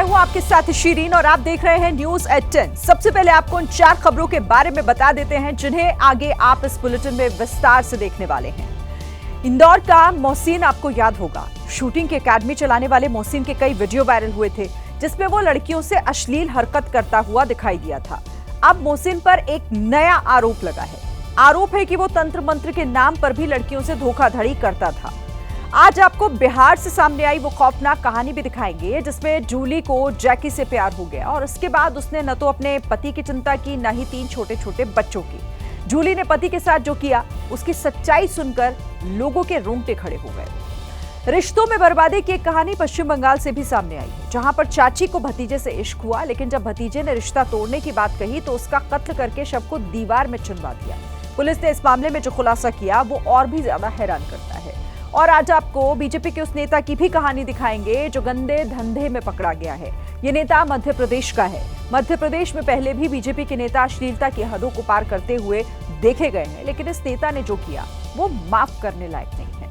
हूं आपके साथ शीरीन और आप देख रहे हैं न्यूज एट 10। सबसे पहले आपको उन 4 खबरों के बारे में बता देते हैं जिन्हें आगे आप इस बुलेटिन में विस्तार से देखने वाले हैं। इंदौर का मोहसिन आपको याद होगा, शूटिंग की एकेडमी चलाने वाले मोहसिन के कई वीडियो वायरल हुए थे जिसमें वो लड़कियों से अश्लील हरकत करता हुआ दिखाई दिया था। अब मोहसिन पर एक नया आरोप लगा है। आरोप है कि वो तंत्र मंत्र के नाम पर भी लड़कियों से धोखाधड़ी करता था। आज आपको बिहार से सामने आई वो खौफनाक कहानी भी दिखाएंगे जिसमें जूली को जैकी से प्यार हो गया और उसके बाद उसने न तो अपने पति की चिंता की न ही 3 छोटे छोटे बच्चों की। जूली ने पति के साथ जो किया उसकी सच्चाई सुनकर लोगों के रोंगटे खड़े हो गए। रिश्तों में बर्बादी की एक कहानी पश्चिम बंगाल से भी सामने आई है, जहां पर चाची को भतीजे से इश्क हुआ, लेकिन जब भतीजे ने रिश्ता तोड़ने की बात कही तो उसका कत्ल करके शव को दीवार में चिनवा दिया। पुलिस ने इस मामले में जो खुलासा किया वो और भी ज्यादा हैरान करता है। और आज आपको बीजेपी के उस नेता की भी कहानी दिखाएंगे जो गंदे धंधे में पकड़ा गया है। ये नेता मध्य प्रदेश का है। मध्य प्रदेश में पहले भी बीजेपी के नेता अश्लीलता की हदों को पार करते हुए देखे गए हैं, लेकिन इस नेता ने जो किया वो माफ करने लायक नहीं है।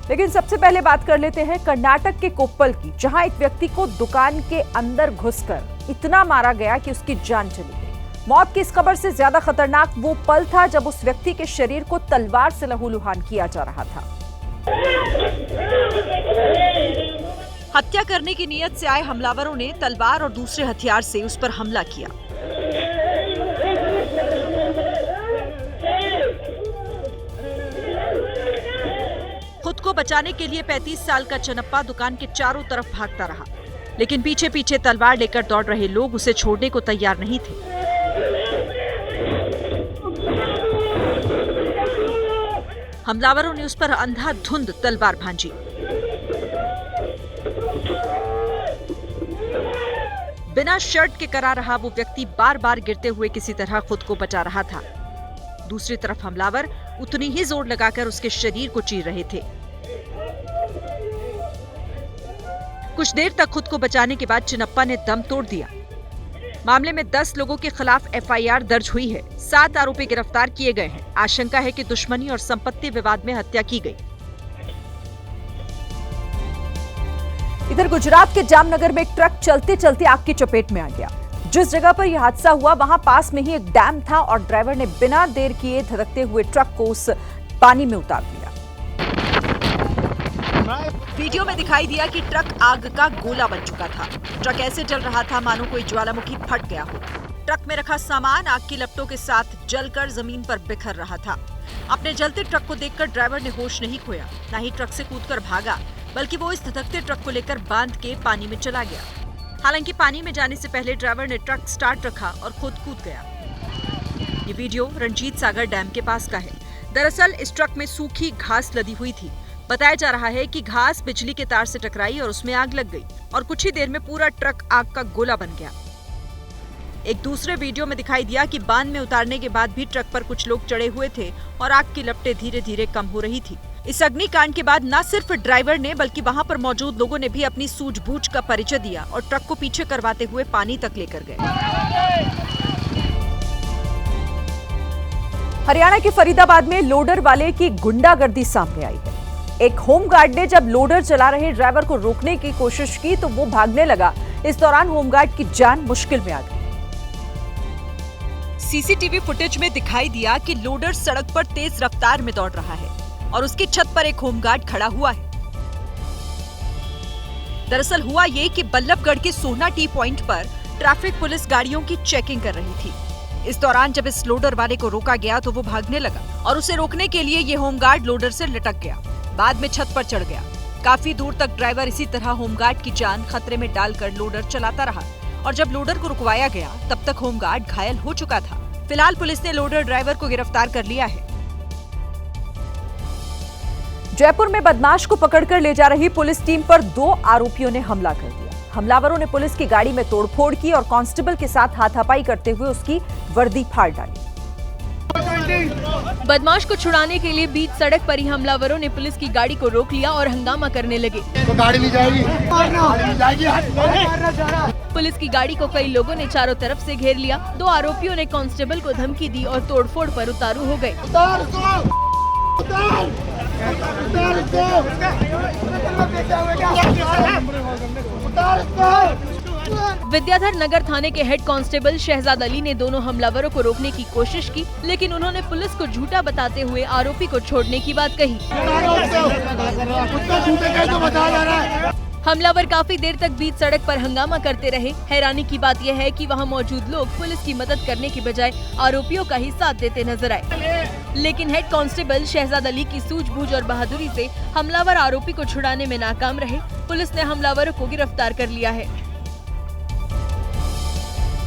लेकिन सबसे पहले बात कर लेते हैं कर्नाटक के कोप्पल की, जहां एक व्यक्ति को दुकान के अंदर घुसकर इतना मारा गया कि उसकी जान चली गई। मौत की इस खबर से ज्यादा खतरनाक वो पल था जब उस व्यक्ति के शरीर को तलवार से लहूलुहान किया जा रहा था। हत्या करने की नीयत से आए हमलावरों ने तलवार और दूसरे हथियार से उस पर हमला किया। खुद को बचाने के लिए 35 साल का चनप्पा दुकान के चारों तरफ भागता रहा, लेकिन पीछे पीछे तलवार लेकर दौड़ रहे लोग उसे छोड़ने को तैयार नहीं थे। हमलावरों ने उस पर अंधाधुंध तलवार भांजी। बिना शर्ट के करा रहा वो व्यक्ति बार बार गिरते हुए किसी तरह खुद को बचा रहा था। दूसरी तरफ हमलावर उतनी ही जोर लगाकर उसके शरीर को चीर रहे थे। कुछ देर तक खुद को बचाने के बाद चिनप्पा ने दम तोड़ दिया। मामले में 10 लोगों के खिलाफ एफआईआर दर्ज हुई है। 7 आरोपी गिरफ्तार किए गए हैं। आशंका है कि दुश्मनी और संपत्ति विवाद में हत्या की गई। इधर गुजरात के जामनगर में एक ट्रक चलते चलते आग की चपेट में आ गया। जिस जगह पर यह हादसा हुआ वहां पास में ही एक डैम था और ड्राइवर ने बिना देर किए धड़कते हुए ट्रक को उस पानी में उतार दिया। वीडियो में दिखाई दिया कि ट्रक आग का गोला बन चुका था। ट्रक ऐसे जल रहा था मानो कोई ज्वालामुखी फट गया हो। ट्रक में रखा सामान आग की लपटों के साथ जलकर जमीन पर बिखर रहा था। अपने जलते ट्रक को देखकर ड्राइवर ने होश नहीं खोया, न ही ट्रक से कूदकर भागा, बल्कि वो इस धधकते ट्रक को लेकर बांध के पानी में चला गया। हालांकि पानी में जाने से पहले ड्राइवर ने ट्रक स्टार्ट रखा और खुद कूद गया। ये वीडियो रंजीत सागर डैम के पास का है। दरअसल इस ट्रक में सूखी घास लदी हुई थी। बताया जा रहा है कि घास बिजली के तार से टकराई और उसमें आग लग गई और कुछ ही देर में पूरा ट्रक आग का गोला बन गया। एक दूसरे वीडियो में दिखाई दिया कि बांध में उतारने के बाद भी ट्रक पर कुछ लोग चढ़े हुए थे और आग की लपटें धीरे धीरे कम हो रही थी। इस अग्निकांड के बाद न सिर्फ ड्राइवर ने बल्कि वहां पर मौजूद लोगों ने भी अपनी सूझबूझ का परिचय दिया और ट्रक को पीछे करवाते हुए पानी तक लेकर गए। हरियाणा के फरीदाबाद में लोडर वाले की गुंडागर्दी सामने आई है। एक होमगार्ड ने जब लोडर चला रहे ड्राइवर को रोकने की कोशिश की तो वो भागने लगा। इस दौरान होमगार्ड की जान मुश्किल में आ गई। सीसीटीवी फुटेज में दिखाई दिया कि लोडर सड़क पर तेज रफ्तार में दौड़ रहा है और उसकी छत पर एक होमगार्ड खड़ा हुआ है। दरअसल हुआ ये कि बल्लभगढ़ के सोना टी पॉइंट पर ट्रैफिक पुलिस गाड़ियों की चेकिंग कर रही थी। इस दौरान जब इस लोडर वाले को रोका गया तो वो भागने लगा और उसे रोकने के लिए ये होमगार्ड लोडर से लटक गया। बाद में छत पर चढ़ गया। काफी दूर तक ड्राइवर इसी तरह होमगार्ड की जान खतरे में डालकर लोडर चलाता रहा और जब लोडर को रुकवाया गया तब तक होमगार्ड घायल हो चुका था। फिलहाल पुलिस ने लोडर ड्राइवर को गिरफ्तार कर लिया है। जयपुर में बदमाश को पकड़कर ले जा रही पुलिस टीम पर 2 आरोपियों ने हमला कर दिया। हमलावरों ने पुलिस की गाड़ी में तोड़फोड़ की और कांस्टेबल के साथ हाथापाई करते हुए उसकी वर्दी फाड़ डाली। बदमाश को छुड़ाने के लिए बीच सड़क पर ही हमलावरों ने पुलिस की गाड़ी को रोक लिया और हंगामा करने लगे। तो गाड़ी ली जाएगी। पुलिस की गाड़ी को कई लोगों ने चारों तरफ से घेर लिया। 2 आरोपियों ने कांस्टेबल को धमकी दी और तोड़फोड़ पर उतारू हो गए। विद्याधर नगर थाने के हेड कांस्टेबल शहजाद अली ने दोनों हमलावरों को रोकने की कोशिश की, लेकिन उन्होंने पुलिस को झूठा बताते हुए आरोपी को छोड़ने की बात कही। हमलावर काफी देर तक बीच सड़क पर हंगामा करते रहे। हैरानी की बात यह है कि वहां मौजूद लोग पुलिस की मदद करने की बजाय आरोपियों का ही साथ देते नजर आए, लेकिन हेड कांस्टेबल शहजाद अली की सूझबूझ और बहादुरी से हमलावर आरोपी को छुड़ाने में नाकाम रहे। पुलिस ने हमलावरों को गिरफ्तार कर लिया है।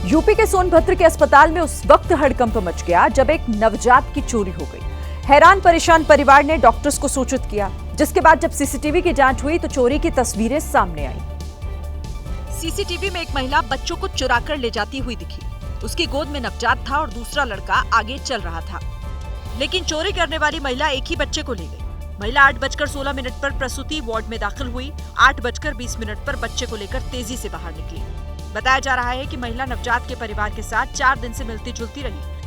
यूपी के सोनभद्र के अस्पताल में उस वक्त हड़कंप मच गया जब एक नवजात की चोरी हो गई। हैरान परेशान परिवार ने डॉक्टर्स को सूचित किया, जिसके बाद जब सीसीटीवी की जांच हुई तो चोरी की तस्वीरें सामने आई। सीसीटीवी में एक महिला बच्चों को चुराकर ले जाती हुई दिखी। उसकी गोद में नवजात था और दूसरा लड़का आगे चल रहा था, लेकिन चोरी करने वाली महिला एक ही बच्चे को ले गई। महिला 8:16 पर प्रसूति वार्ड में दाखिल हुई। 8:20 पर बच्चे को लेकर तेजी से बाहर निकली। बताया जा रहा है कि महिला नवजात के परिवार के साथ 4 दिन से मिलती जुलती रही।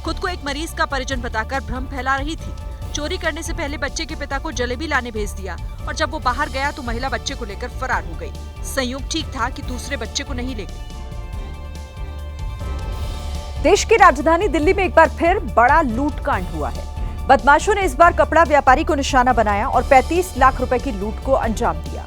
खुद को एक मरीज का परिजन बताकर भ्रम फैला रही थी। चोरी करने से पहले बच्चे के पिता को जलेबी लाने भेज दिया और जब वो बाहर गया तो महिला बच्चे को लेकर फरार हो गई। संयोग ठीक था कि दूसरे बच्चे को नहीं ले गई। देश की राजधानी दिल्ली में एक बार फिर बड़ा लूटकांड हुआ है। बदमाशों ने इस बार कपड़ा व्यापारी को निशाना बनाया और 35 लाख रुपए की लूट को अंजाम दिया।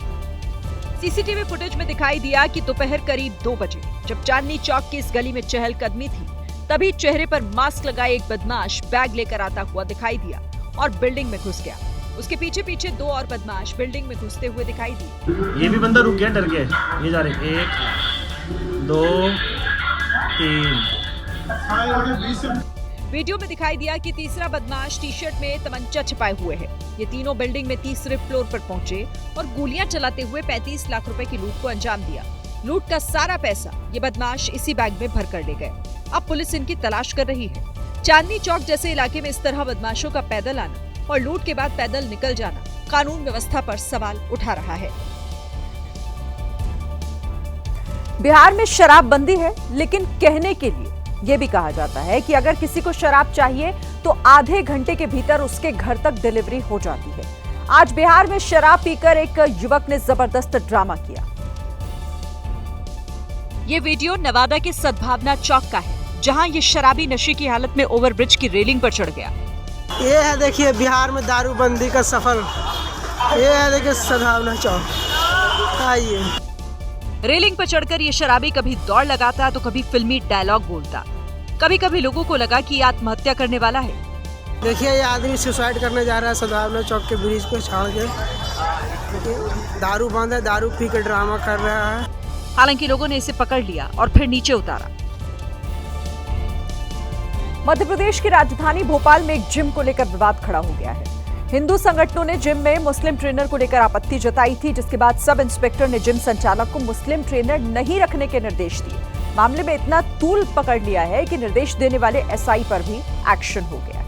सीसीटीवी फुटेज में दिखाई दिया कि दोपहर करीब 2 बजे जब चांदनी चौक की इस गली में चहलकदमी थी, तभी चेहरे पर मास्क लगाए एक बदमाश बैग लेकर आता हुआ दिखाई दिया और बिल्डिंग में घुस गया। उसके पीछे पीछे 2 और बदमाश बिल्डिंग में घुसते हुए दिखाई दिए। ये भी बंदा रुक गया, डर गया। ये जा रहे 1 2 3। वीडियो में दिखाई दिया कि तीसरा बदमाश टी-शर्ट में तमंचा छिपाए हुए है। ये तीनों बिल्डिंग में तीसरे फ्लोर पर पहुंचे और गोलियां चलाते हुए 35 लाख रुपए की लूट को अंजाम दिया। लूट का सारा पैसा ये बदमाश इसी बैग में भर कर ले गए। अब पुलिस इनकी तलाश कर रही है। चांदनी चौक जैसे इलाके में इस तरह बदमाशों का पैदल आना और लूट के बाद पैदल निकल जाना कानून व्यवस्था पर सवाल उठा रहा है। बिहार में शराबबंदी है, लेकिन कहने के लिए ये भी कहा जाता है कि अगर किसी को शराब चाहिए तो आधे घंटे के भीतर उसके घर तक डिलीवरी हो जाती है। आज बिहार में शराब पीकर एक युवक ने जबरदस्त ड्रामा किया। ये वीडियो नवादा के सद्भावना चौक का है, जहां ये शराबी नशे की हालत में ओवरब्रिज की रेलिंग पर चढ़ गया। ये है देखिए बिहार में दारूबंदी का सफर। ये है देखिए सद्भावना चौक। आइए। रेलिंग पर चढ़कर ये शराबी कभी दौड़ लगाता तो कभी फिल्मी डायलॉग बोलता। कभी कभी लोगों को लगा कि आत्महत्या करने वाला है। देखिए ये आदमी सुसाइड करने जा रहा है सद्भावना चौक के ब्रिज को छाड़ के। दारू बंद है, दारू पी के ड्रामा कर रहा है। हालांकि लोगों ने इसे पकड़ लिया और फिर नीचे उतारा। मध्य प्रदेश की राजधानी भोपाल में एक जिम को लेकर विवाद खड़ा हो गया है। हिंदू संगठनों ने जिम में मुस्लिम ट्रेनर को लेकर आपत्ति जताई थी, जिसके बाद सब इंस्पेक्टर ने जिम संचालक को मुस्लिम ट्रेनर नहीं रखने के निर्देश दिए। मामले में इतना तूल पकड़ लिया है कि निर्देश देने वाले एसआई पर भी एक्शन हो गया।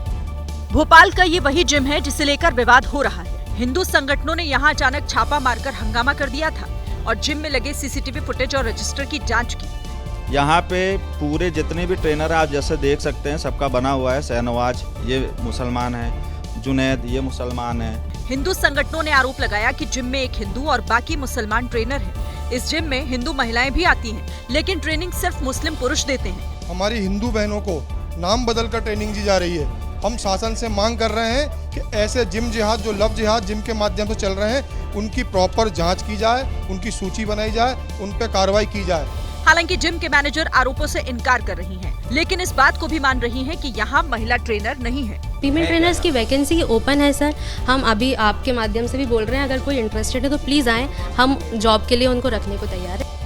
भोपाल का ये वही जिम है जिसे लेकर विवाद हो रहा है। हिंदू संगठनों ने यहाँ अचानक छापा मारकर हंगामा कर दिया था और जिम में लगे सीसीटीवी फुटेज और रजिस्टर की जांच की। यहाँ पे पूरे जितने भी ट्रेनर आप जैसे देख सकते हैं सबका बना हुआ है। शहनवाज ये मुसलमान है, जुनैद ये मुसलमान है। हिंदू संगठनों ने आरोप लगाया कि जिम में एक हिंदू और बाकी मुसलमान ट्रेनर हैं। इस जिम में हिंदू महिलाएं भी आती हैं, लेकिन ट्रेनिंग सिर्फ मुस्लिम पुरुष देते हैं। हमारी हिंदू बहनों को नाम बदलकर ट्रेनिंग दी जा रही है। हम शासन से मांग कर रहे हैं कि ऐसे जिम जिहाद जो लव जिहाद जिम के माध्यम से चल रहे हैं उनकी प्रॉपर जांच की जाए, उनकी सूची बनाई जाए, उन पर कार्रवाई की जाए। हालांकि जिम के मैनेजर आरोपों से इनकार कर रही हैं, लेकिन इस बात को भी मान रही हैं कि यहाँ महिला ट्रेनर नहीं है। फीमेल ट्रेनर्स की वैकेंसी ओपन है सर। हम अभी आपके माध्यम से भी बोल रहे हैं, अगर कोई इंटरेस्टेड है तो प्लीज आए, हम जॉब के लिए उनको रखने को तैयार है।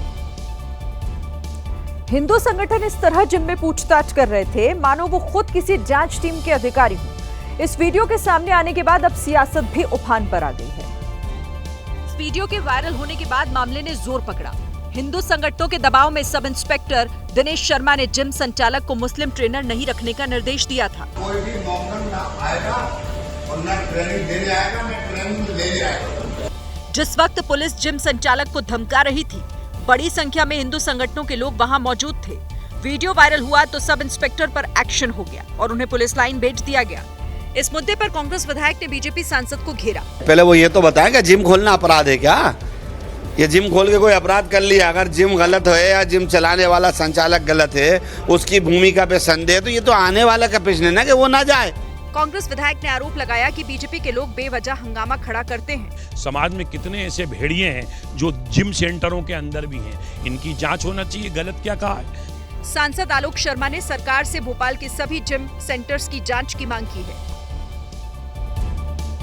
हिंदू संगठन इस तरह जिम में पूछताछ कर रहे थे मानो वो खुद किसी जांच टीम के अधिकारी हों। इस वीडियो के सामने आने के बाद अब सियासत भी उफान पर आ गई है। इस वीडियो के वायरल होने के बाद मामले ने जोर पकड़ा। हिंदू संगठनों के दबाव में सब इंस्पेक्टर दिनेश शर्मा ने जिम संचालक को मुस्लिम ट्रेनर नहीं रखने का निर्देश दिया था। कोई भी मौका ना आएगा और ना ट्रेनिंग देने आएगा ना ट्रेनिंग लेने आएगा। जिस वक्त पुलिस जिम संचालक को धमका रही थी, बड़ी संख्या में हिंदू संगठनों के लोग वहां मौजूद थे। वीडियो वायरल हुआ तो सब इंस्पेक्टर पर एक्शन हो गया और उन्हें पुलिस लाइन भेज दिया गया। इस मुद्दे पर कांग्रेस विधायक ने बीजेपी सांसद को घेरा। पहले वो ये तो बताएं कि जिम खोलना अपराध है क्या? ये जिम खोल के कोई अपराध कर लिया, अगर जिम गलत है या जिम चलाने वाला संचालक गलत है, उसकी भूमिका पे संदेह, तो ये तो आने वाला का प्रश्न है ना कि वो ना जाए। कांग्रेस विधायक ने आरोप लगाया कि बीजेपी के लोग बेवजह हंगामा खड़ा करते हैं। समाज में कितने ऐसे भेड़िए हैं जो जिम सेंटरों के अंदर भी हैं, इनकी जांच होना चाहिए, गलत क्या कहा है। सांसद आलोक शर्मा ने सरकार से भोपाल के सभी जिम सेंटर्स की जांच की मांग की है।